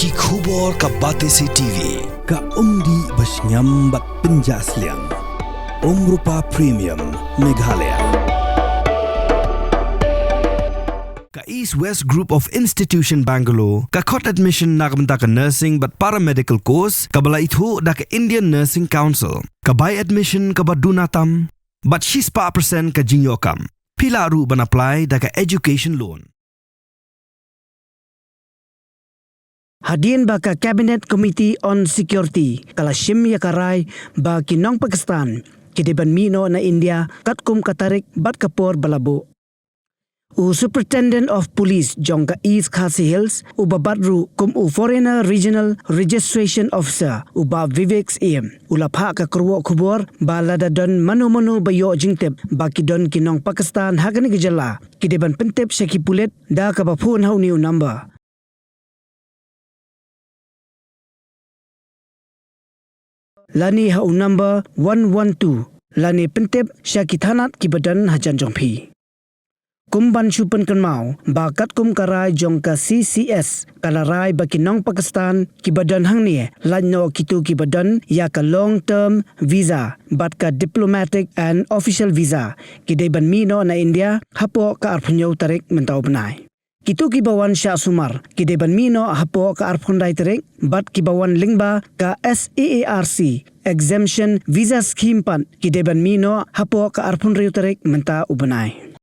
Ki khubor ka Batesi TV. Ka umdi basnyam bat penjasliang. Rupa Premium Meghalaya. Ka East West Group of Institution Bangalore, ka khot admission nagamta ka nursing but paramedical course, ka bala ithu da ka Indian Nursing Council, ka buy admission ka badunatam, but 6% ka jinyokam. Pila ru ban apply da ka education loan. Hadian ba ka Cabinet Committee on Security kala shim yakaray ba kinong Pakistan kidiban mino na India katkum katarik bat kapor balabo. U Superintendent of Police jong ka East Khasi Hills u babadru kum u Foreigner Regional Registration Officer u ba Vivek ulapha ka kurwo khubor ba Lada don manu bayo jingtep ba kidon kinong Pakistan hagani gejala kidiban Pyntip Shaki Pulit da ka ba phone hau new number Lani hau number 112 Lani Pyntip Shaki Thanat ki badan hajan jongphi Kumban Supan Kanmau bakat kum karai jong ka CCS kalarai bakinong Pakistan ki badan hangni lanyo kitu ki badan ya ka long term visa bat ka diplomatic and official visa ki deban mino na India hapo ka arpunyo tarik mentau benai Kitu kibawan Syah Sumar, kideban mino hapo ka arphundai terik, bat kibawan lingba ka SEARC, Exemption Visa Scheme pan, kideban mino hapo ka arphundayo terik menta ubanay.